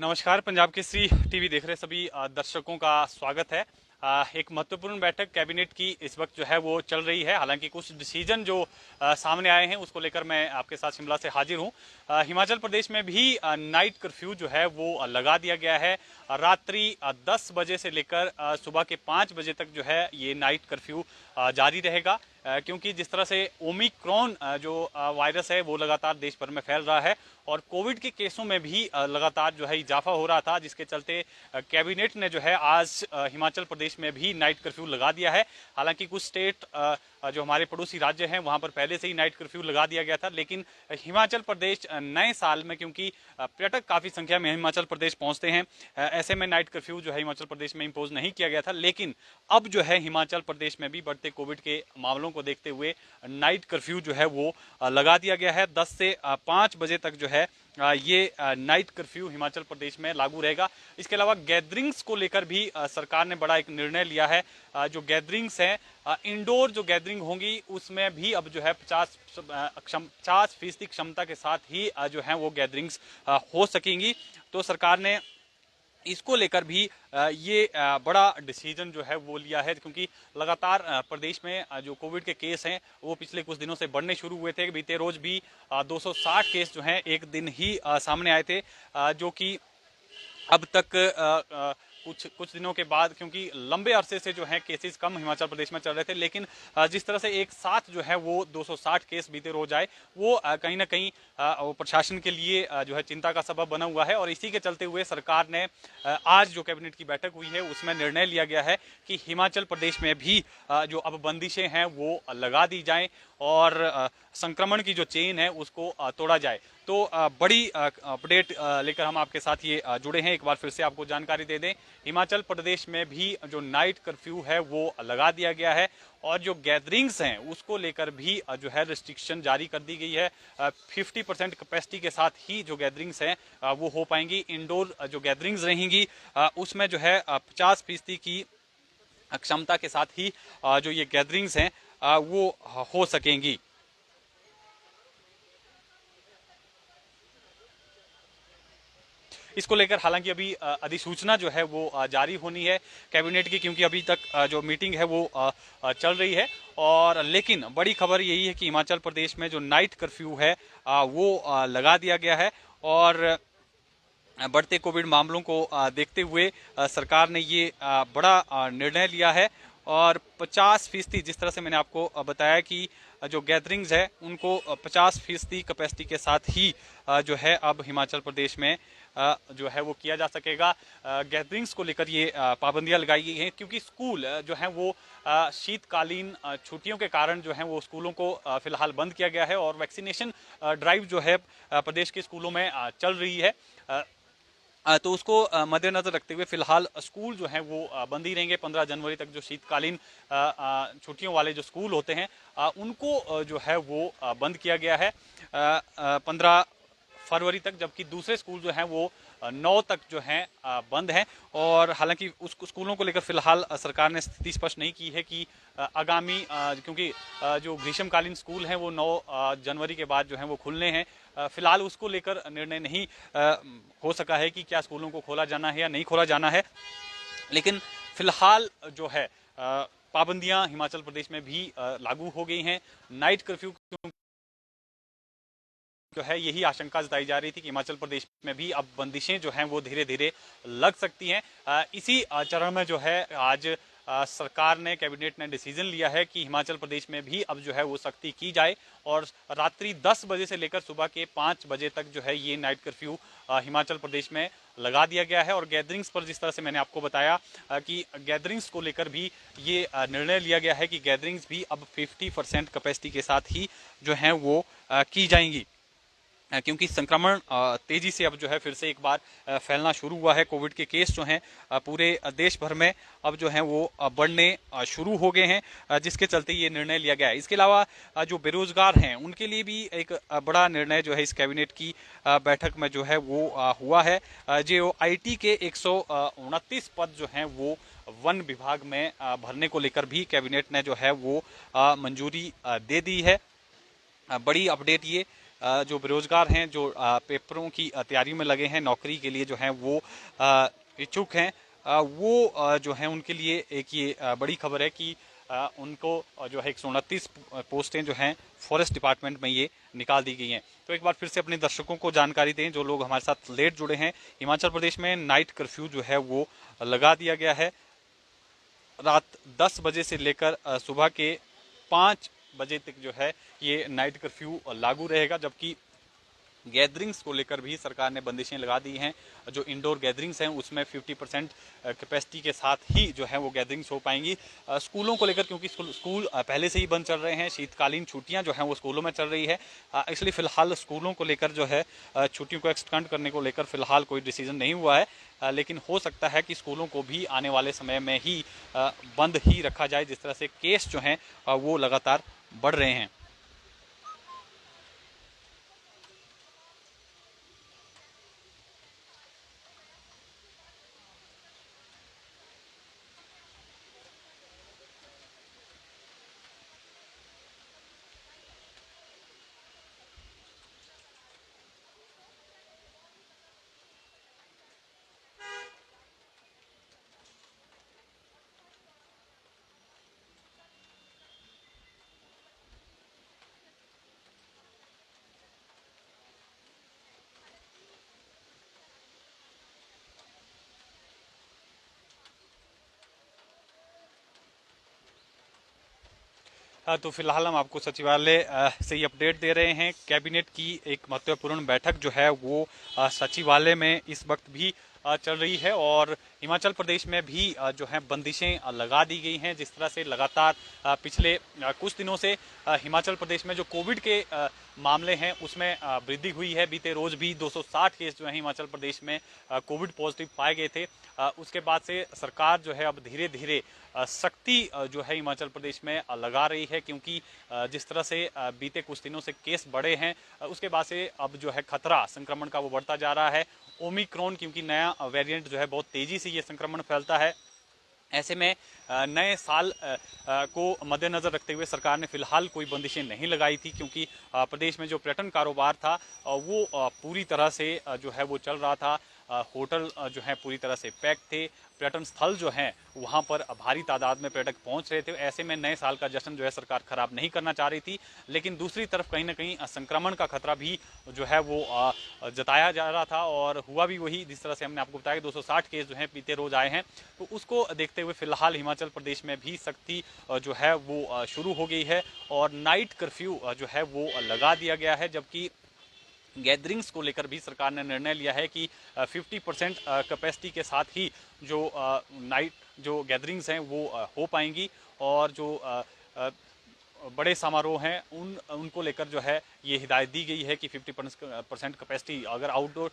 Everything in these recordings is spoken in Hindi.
नमस्कार। पंजाब केसरी टीवी देख रहे सभी दर्शकों का स्वागत है। एक महत्वपूर्ण बैठक कैबिनेट की इस वक्त जो है वो चल रही है। हालांकि कुछ डिसीजन जो सामने आए हैं उसको लेकर मैं आपके साथ शिमला से हाजिर हूं। हिमाचल प्रदेश में भी नाइट कर्फ्यू जो है वो लगा दिया गया है। रात्रि 10 बजे से लेकर सुबह के 5 बजे तक जो है ये नाइट कर्फ्यू जारी रहेगा। क्योंकि जिस तरह से ओमिक्रॉन जो वायरस है वो लगातार देश भर में फैल रहा है और कोविड के केसों में भी लगातार जो है इजाफा हो रहा था, जिसके चलते कैबिनेट ने जो है आज हिमाचल प्रदेश में भी नाइट कर्फ्यू लगा दिया है। हालांकि कुछ स्टेट जो हमारे पड़ोसी राज्य हैं वहां पर पहले से ही नाइट कर्फ्यू लगा दिया गया था, लेकिन हिमाचल प्रदेश नए साल में, क्योंकि पर्यटक काफ़ी संख्या में हिमाचल प्रदेश पहुंचते हैं, ऐसे में नाइट कर्फ्यू जो है हिमाचल प्रदेश में इम्पोज नहीं किया गया था। लेकिन अब जो है हिमाचल प्रदेश में भी बढ़ते कोविड के मामलों को देखते हुए नाइट कर्फ्यू जो है वो लगा दिया गया है। 10 से 5 बजे तक जो है ये नाइट कर्फ्यू हिमाचल प्रदेश में लागू रहेगा। इसके अलावा गैदरिंग्स को लेकर भी सरकार ने बड़ा एक निर्णय लिया है। जो गैदरिंग्स हैं, इंडोर जो गैदरिंग होंगी उसमें भी अब जो है 50% क्षमता के साथ ही जो है वो गैदरिंग्स हो सकेंगी। तो सरकार ने इसको लेकर भी ये बड़ा डिसीजन जो है वो लिया है, क्योंकि लगातार प्रदेश में जो कोविड के केस हैं वो पिछले कुछ दिनों से बढ़ने शुरू हुए थे। बीते रोज भी 260 केस जो हैं एक दिन ही सामने आए थे, जो कि अब तक कुछ दिनों के बाद, क्योंकि लंबे अरसे से जो है केसेस कम हिमाचल प्रदेश में चल रहे थे, लेकिन जिस तरह से एक साथ जो है वो 260 केस बीते रोज आए, वो कहीं ना कहीं वो प्रशासन के लिए जो है चिंता का सबब बना हुआ है। और इसी के चलते हुए सरकार ने आज जो कैबिनेट की बैठक हुई है उसमें निर्णय लिया गया है कि हिमाचल प्रदेश में भी जो अब बंदिशें हैं वो लगा दी जाएं और संक्रमण की जो चेन है उसको तोड़ा जाए। तो बड़ी अपडेट लेकर हम आपके साथ ये जुड़े हैं। एक बार फिर से आपको जानकारी दे दें, हिमाचल प्रदेश में भी जो नाइट कर्फ्यू है वो लगा दिया गया है और जो गैदरिंग्स हैं उसको लेकर भी जो है रिस्ट्रिक्शन जारी कर दी गई है। 50% कैपेसिटी के साथ ही जो गैदरिंग्स हैं वो हो पाएंगी। इंडोर जो गैदरिंग्स रहेंगी उसमें जो है 50% की क्षमता के साथ ही जो ये गैदरिंग्स हैं वो हो सकेंगी। इसको लेकर हालांकि अभी अधिसूचना जो है वो जारी होनी है कैबिनेट की, क्योंकि अभी तक जो मीटिंग है वो चल रही है। और लेकिन बड़ी खबर यही है कि हिमाचल प्रदेश में जो नाइट कर्फ्यू है वो लगा दिया गया है और बढ़ते कोविड मामलों को देखते हुए सरकार ने ये बड़ा निर्णय लिया है। और 50% जिस तरह से मैंने आपको बताया कि जो गैदरिंग्स है उनको 50% कैपेसिटी के साथ ही जो है अब हिमाचल प्रदेश में जो है वो किया जा सकेगा। गैदरिंग्स को लेकर ये पाबंदियां लगाई गई हैं, क्योंकि स्कूल जो हैं वो शीतकालीन छुट्टियों के कारण जो है वो स्कूलों को फिलहाल बंद किया गया है और वैक्सीनेशन ड्राइव जो है प्रदेश के स्कूलों में चल रही है। तो उसको मद्देनजर रखते हुए फिलहाल स्कूल जो हैं वो बंद ही रहेंगे। 15 जनवरी तक जो शीतकालीन छुट्टियों वाले जो स्कूल होते हैं उनको जो है वो बंद किया गया है 15 फरवरी तक, जबकि दूसरे स्कूल जो हैं वो 9 तक जो हैं बंद हैं। और हालांकि उस स्कूलों को लेकर फिलहाल सरकार ने स्थिति स्पष्ट नहीं की है कि आगामी क्योंकि जो ग्रीष्मकालीन स्कूल हैं वो 9 जनवरी के बाद जो हैं वो खुलने हैं। फिलहाल उसको लेकर निर्णय नहीं हो सका है कि क्या स्कूलों को खोला जाना है या नहीं खोला जाना है। लेकिन फिलहाल जो है पाबंदियां हिमाचल प्रदेश में भी लागू हो गई हैं। नाइट कर्फ्यू जो है यही आशंका जताई जा रही थी कि हिमाचल प्रदेश में भी अब बंदिशें जो हैं वो धीरे धीरे लग सकती हैं। इसी चरण में जो है आज सरकार ने, कैबिनेट ने डिसीजन लिया है कि हिमाचल प्रदेश में भी अब जो है वो सख्ती की जाए और रात्रि 10 बजे से लेकर सुबह के 5 बजे तक जो है ये नाइट कर्फ्यू हिमाचल प्रदेश में लगा दिया गया है। और गैदरिंग्स पर जिस तरह से मैंने आपको बताया कि गैदरिंग्स को लेकर भी ये निर्णय लिया गया है कि गैदरिंग्स भी अब 50% कैपेसिटी के साथ ही जो है वो की जाएंगी, क्योंकि संक्रमण तेजी से अब जो है फिर से एक बार फैलना शुरू हुआ है। कोविड के केस जो हैं पूरे देश भर में अब जो हैं वो बढ़ने शुरू हो गए हैं, जिसके चलते ये निर्णय लिया गया है। इसके अलावा जो बेरोजगार हैं उनके लिए भी एक बड़ा निर्णय जो है इस कैबिनेट की बैठक में जो है वो हुआ है। जो IT के 129 पद जो हैं वो वन विभाग में भरने को लेकर भी कैबिनेट ने जो है वो मंजूरी दे दी है। बड़ी अपडेट ये जो बेरोजगार हैं, जो पेपरों की तैयारी में लगे हैं, नौकरी के लिए जो हैं वो इच्छुक हैं, वो जो है उनके लिए एक ये बड़ी खबर है कि उनको जो है 129 पोस्टें जो हैं फॉरेस्ट डिपार्टमेंट में ये निकाल दी गई हैं। तो एक बार फिर से अपने दर्शकों को जानकारी दें, जो लोग हमारे साथ लेट जुड़े हैं। हिमाचल प्रदेश में नाइट कर्फ्यू जो है वो लगा दिया गया है। रात 10 बजे से लेकर सुबह के 5 बजे तक जो है ये नाइट कर्फ्यू लागू रहेगा, जबकि गैदरिंग्स को लेकर भी सरकार ने बंदिशें लगा दी हैं। जो इंडोर गैदरिंग्स हैं उसमें 50% कैपेसिटी के साथ ही जो है वो गैदरिंग्स हो पाएंगी। स्कूलों को लेकर, क्योंकि स्कूल पहले से ही बंद चल रहे हैं, शीतकालीन छुट्टियां जो हैं वो स्कूलों में चल रही है, इसलिए फिलहाल स्कूलों को लेकर जो है छुट्टियों को एक्सटेंड करने को लेकर फिलहाल कोई डिसीजन नहीं हुआ है। लेकिन हो सकता है कि स्कूलों को भी आने वाले समय में ही बंद ही रखा जाए, जिस तरह से केस जो हैं वो लगातार बढ़ रहे हैं। तो फिलहाल हम आपको सचिवालय से ही अपडेट दे रहे हैं। कैबिनेट की एक महत्वपूर्ण बैठक जो है वो सचिवालय में इस वक्त भी चल रही है, और हिमाचल प्रदेश में भी जो है बंदिशें लगा दी गई हैं। जिस तरह से लगातार पिछले कुछ दिनों से हिमाचल प्रदेश में जो कोविड के मामले हैं उसमें वृद्धि हुई है। बीते रोज भी 260 केस जो है हिमाचल प्रदेश में कोविड पॉजिटिव पाए गए थे। उसके बाद से सरकार जो है अब धीरे धीरे सख्ती जो है हिमाचल प्रदेश में लगा रही है, क्योंकि जिस तरह से बीते कुछ दिनों से केस बढ़े हैं, उसके बाद से अब जो है खतरा संक्रमण का वो बढ़ता जा रहा है। ओमिक्रॉन, क्योंकि नया वेरिएंट जो है बहुत तेजी से ये संक्रमण फैलता है। ऐसे में नए साल को मद्देनजर रखते हुए सरकार ने फिलहाल कोई बंदिशें नहीं लगाई थी, क्योंकि प्रदेश में जो पर्यटन कारोबार था वो पूरी तरह से जो है वो चल रहा था। होटल जो है पूरी तरह से पैक थे। पर्यटन स्थल जो हैं वहाँ पर भारी तादाद में पर्यटक पहुँच रहे थे। ऐसे में नए साल का जश्न जो है सरकार खराब नहीं करना चाह रही थी, लेकिन दूसरी तरफ कहीं ना कहीं संक्रमण का खतरा भी जो है वो जताया जा रहा था, और हुआ भी वही जिस तरह से हमने आपको बताया कि 260 केस जो हैं बीते रोज आए हैं। तो उसको देखते हुए फिलहाल हिमाचल प्रदेश में भी सख्ती जो है वो शुरू हो गई है, और नाइट कर्फ्यू जो है वो लगा दिया गया है। जबकि गैदरिंग्स को लेकर भी सरकार ने निर्णय लिया है कि 50% कैपेसिटी के साथ ही जो नाइट जो गैदरिंग्स हैं वो हो पाएंगी, और जो बड़े समारोह हैं उनको लेकर जो है ये हिदायत दी गई है कि 50% कैपेसिटी, अगर आउटडोर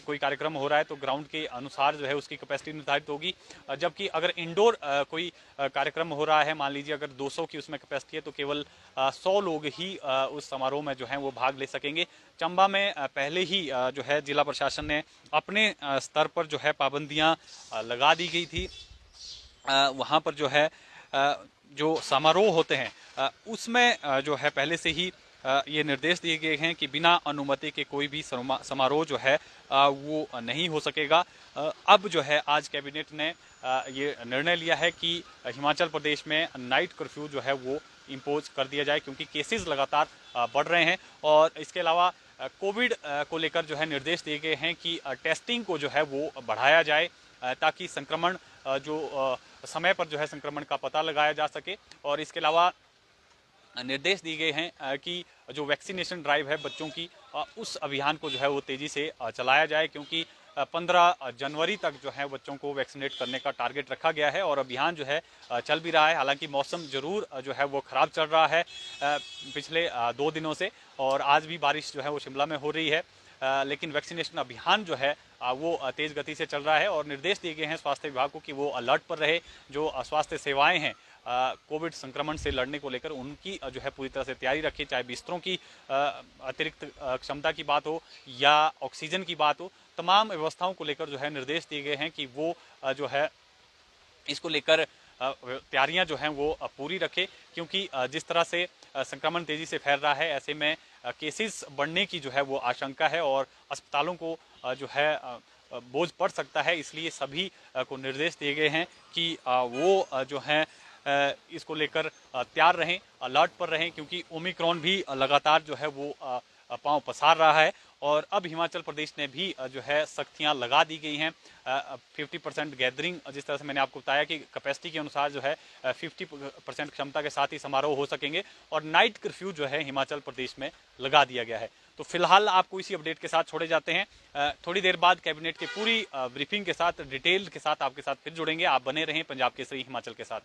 कोई कार्यक्रम हो रहा है तो ग्राउंड के अनुसार जो है उसकी कैपेसिटी निर्धारित होगी। जबकि अगर इंडोर कोई कार्यक्रम हो रहा है, मान लीजिए अगर 200 की उसमें कैपेसिटी है, तो केवल 100 लोग ही उस समारोह में जो है वो भाग ले सकेंगे। चंबा में पहले ही जो है जिला प्रशासन ने अपने स्तर पर जो है पाबंदियां लगा दी गई थी। वहाँ पर जो है जो समारोह होते हैं उसमें जो है पहले से ही ये निर्देश दिए गए हैं कि बिना अनुमति के कोई भी समारोह जो है वो नहीं हो सकेगा। अब जो है आज कैबिनेट ने ये निर्णय लिया है कि हिमाचल प्रदेश में नाइट कर्फ्यू जो है वो इम्पोज कर दिया जाए, क्योंकि केसेस लगातार बढ़ रहे हैं। और इसके अलावा कोविड को लेकर जो है निर्देश दिए गए हैं कि टेस्टिंग को जो है वो बढ़ाया जाए, ताकि संक्रमण जो समय पर जो है संक्रमण का पता लगाया जा सके। और इसके अलावा निर्देश दिए गए हैं कि जो वैक्सीनेशन ड्राइव है बच्चों की, उस अभियान को जो है वो तेजी से चलाया जाए, क्योंकि 15 जनवरी तक जो है बच्चों को वैक्सीनेट करने का टारगेट रखा गया है, और अभियान जो है चल भी रहा है। हालांकि मौसम जरूर जो है वो खराब चल रहा है पिछले 2 दिनों से, और आज भी बारिश जो है वो शिमला में हो रही है। लेकिन वैक्सीनेशन अभियान जो है वो तेज गति से चल रहा है, और निर्देश दिए गए हैं स्वास्थ्य विभाग को कि वो अलर्ट पर रहे। जो स्वास्थ्य सेवाएं हैं कोविड संक्रमण से लड़ने को लेकर उनकी जो है पूरी तरह से तैयारी रखी, चाहे बिस्तरों की अतिरिक्त क्षमता की बात हो या ऑक्सीजन की बात हो। तमाम व्यवस्थाओं को लेकर जो है निर्देश दिए गए हैं कि वो जो है इसको लेकर तैयारियां जो हैं वो पूरी रखे, क्योंकि जिस तरह से संक्रमण तेजी से फैल रहा है, ऐसे में केसेस बढ़ने की जो है वो आशंका है और अस्पतालों को जो है बोझ पड़ सकता है। इसलिए सभी को निर्देश दिए गए हैं कि वो जो है इसको लेकर तैयार रहें, अलर्ट पर रहें, क्योंकि ओमिक्रॉन भी लगातार जो है वो पांव पसार रहा है। और अब हिमाचल प्रदेश ने भी जो है सख्तियां लगा दी गई हैं। 50% गैदरिंग, जिस तरह से मैंने आपको बताया कि कैपेसिटी के अनुसार जो है 50% क्षमता के साथ ही समारोह हो सकेंगे, और नाइट कर्फ्यू जो है हिमाचल प्रदेश में लगा दिया गया है। तो फिलहाल आपको इसी अपडेट के साथ छोड़े जाते हैं। थोड़ी देर बाद कैबिनेट की पूरी ब्रीफिंग के साथ, डिटेल के साथ आपके साथ फिर जुड़ेंगे। आप बने रहें पंजाब केसरी हिमाचल के साथ।